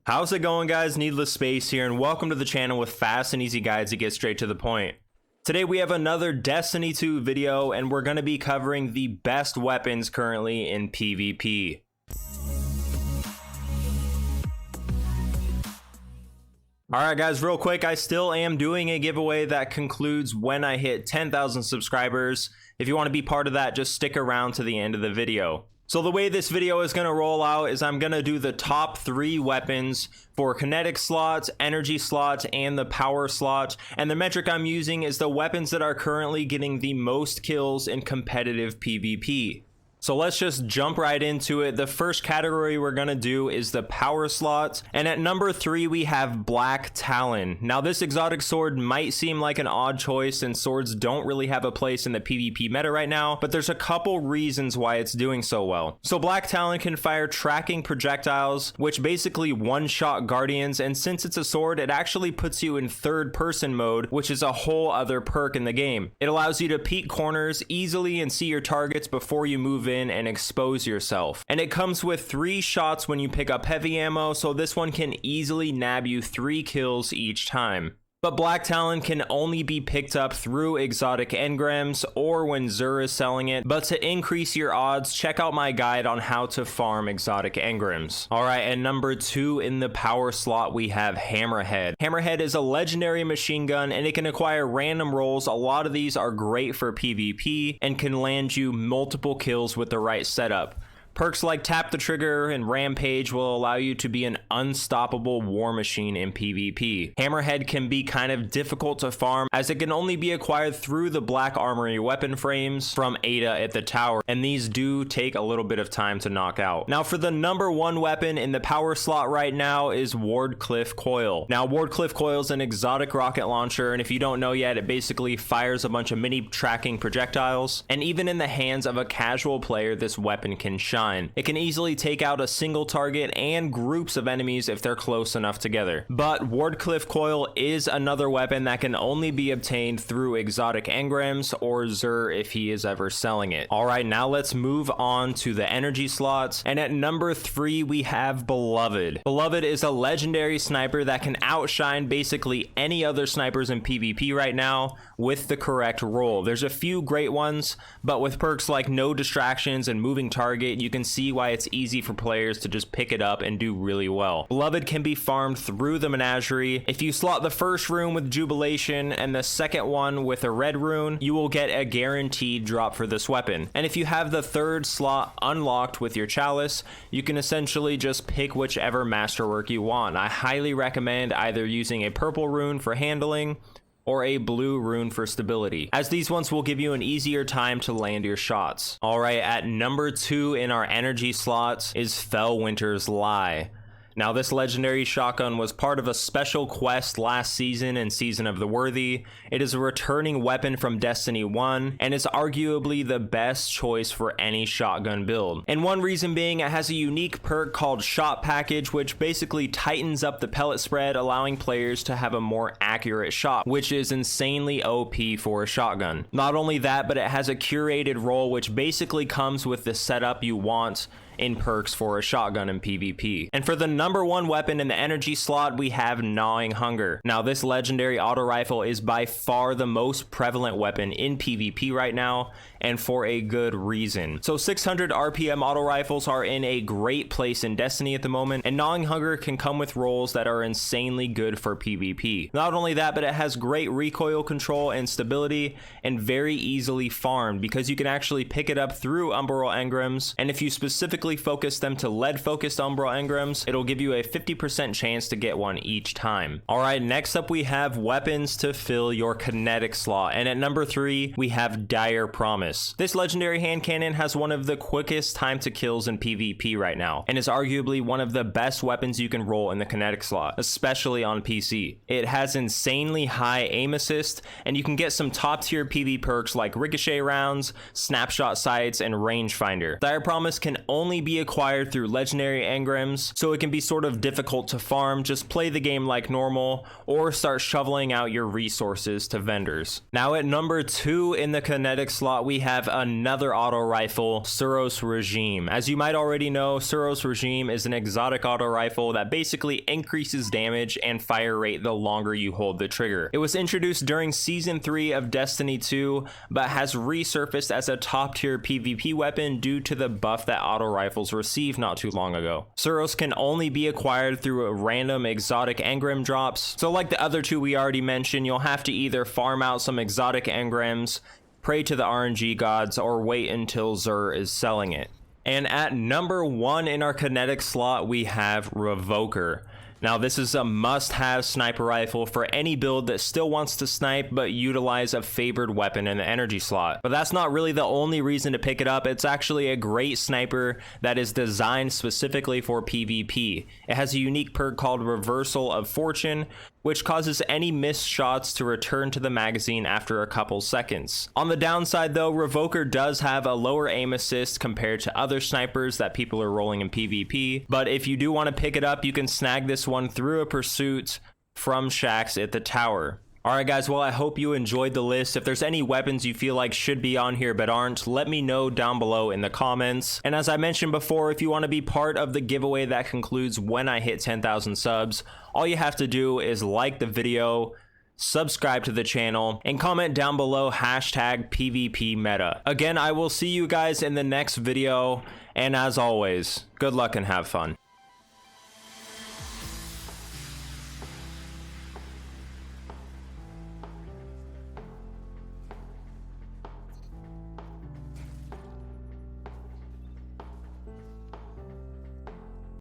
How's it going, guys? NeedlessSpace here, and welcome to the channel with fast and easy guides to get straight to the point. Today we have another Destiny 2 video, and we're going to be covering the best weapons currently in PvP. Alright guys, real quick, I still am doing a giveaway that concludes when I hit 10,000 subscribers. If you want to be part of that, just stick around to the end of the video. So the way this video is going to roll out is I'm going to do the top 3 weapons for kinetic slots, energy slots, and the power slot. And the metric I'm using is the weapons that are currently getting the most kills in competitive PvP. So let's just jump right into it. The first category we're gonna do is the power slot, and at number 3 we have Black Talon. Now this exotic sword might seem like an odd choice, and swords don't really have a place in the PvP meta right now, but there's a couple reasons why it's doing so well. So Black Talon can fire tracking projectiles, which basically one-shot guardians, and since it's a sword, it actually puts you in third-person mode, which is a whole other perk in the game. It allows you to peek corners easily and see your targets before you move in and expose yourself. And it comes with 3 shots when you pick up heavy ammo, so this one can easily nab you 3 kills each time. But Black Talon can only be picked up through exotic engrams or when Xur is selling it. But to increase your odds, check out my guide on how to farm exotic engrams. Alright, and number 2 in the power slot we have Hammerhead. Hammerhead is a legendary machine gun and it can acquire random rolls. A lot of these are great for PvP and can land you multiple kills with the right setup. Perks like Tap the Trigger and Rampage will allow you to be an unstoppable war machine in PvP. Hammerhead can be kind of difficult to farm as it can only be acquired through the Black Armory weapon frames from Ada at the tower, and these do take a little bit of time to knock out. Now for the number 1 weapon in the power slot right now is Wardcliff Coil. Now Wardcliff Coil is an exotic rocket launcher, and if you don't know yet, it basically fires a bunch of mini tracking projectiles, and even in the hands of a casual player, this weapon can shine. It can easily take out a single target and groups of enemies if they're close enough together. But Wardcliff Coil is another weapon that can only be obtained through exotic engrams or Xur if he is ever selling it. Alright, now let's move on to the energy slots. And at number 3 we have Beloved. Beloved is a legendary sniper that can outshine basically any other snipers in PvP right now with the correct role. There's a few great ones, but with perks like no distractions and moving target, you can see why it's easy for players to just pick it up and do really well. Beloved can be farmed through the menagerie. If you slot the first rune with Jubilation and the second one with a red rune, you will get a guaranteed drop for this weapon. And if you have the third slot unlocked with your chalice, you can essentially just pick whichever masterwork you want. I highly recommend either using a purple rune for handling or a blue rune for stability, as these ones will give you an easier time to land your shots. Alright, at number 2 in our energy slots is Felwinters Lie. Now this legendary shotgun was part of a special quest last season in Season of the Worthy. It is a returning weapon from Destiny 1 and is arguably the best choice for any shotgun build. And one reason being it has a unique perk called Shot Package, which basically tightens up the pellet spread, allowing players to have a more accurate shot, which is insanely OP for a shotgun. Not only that, but it has a curated roll which basically comes with the setup you want in perks for a shotgun in PvP. And for the number 1 weapon in the energy slot, we have Gnawing Hunger. Now this legendary auto rifle is by far the most prevalent weapon in PvP right now, and for a good reason. So 600 RPM auto rifles are in a great place in Destiny at the moment, and Gnawing Hunger can come with rolls that are insanely good for PvP. Not only that, but it has great recoil control and stability, and very easily farmed because you can actually pick it up through umbral engrams, and if you specifically focus them to lead focused umbral engrams, it'll give you a 50% chance to get one each time. Alright, next up we have weapons to fill your kinetic slot, and at number 3 we have Dire Promise. This legendary hand cannon has one of the quickest time to kills in PvP right now, and is arguably one of the best weapons you can roll in the kinetic slot, especially on PC. It has insanely high aim assist, and you can get some top tier PV perks like ricochet rounds, snapshot sights, and rangefinder. Dire Promise can only only be acquired through legendary engrams, so it can be sort of difficult to farm. Just play the game like normal or start shoveling out your resources to vendors. Now at number 2 in the kinetic slot, we have another auto rifle, Soros Regime. As you might already know, Soros Regime is an exotic auto rifle that basically increases damage and fire rate the longer you hold the trigger. It was introduced during Season 3 of Destiny 2, but has resurfaced as a top tier PvP weapon due to the buff that auto rifles received not too long ago. Soros can only be acquired through a random exotic engram drops, so like the other two we already mentioned, you'll have to either farm out some exotic engrams, pray to the RNG gods, or wait until Xur is selling it. And at number 1 in our kinetic slot, we have Revoker. Now this is a must-have sniper rifle for any build that still wants to snipe but utilize a favored weapon in the energy slot. But that's not really the only reason to pick it up. It's actually a great sniper that is designed specifically for PvP. It has a unique perk called Reversal of Fortune, which causes any missed shots to return to the magazine after a couple seconds. On the downside though, Revoker does have a lower aim assist compared to other snipers that people are rolling in PvP, but if you do want to pick it up, you can snag this one through a pursuit from Shaxx at the tower. Alright guys, well I hope you enjoyed the list. If there's any weapons you feel like should be on here but aren't, let me know down below in the comments. And as I mentioned before, if you want to be part of the giveaway that concludes when I hit 10,000 subs, all you have to do is like the video, subscribe to the channel, and comment down below hashtag PvP meta. Again, I will see you guys in the next video, and as always, good luck and have fun.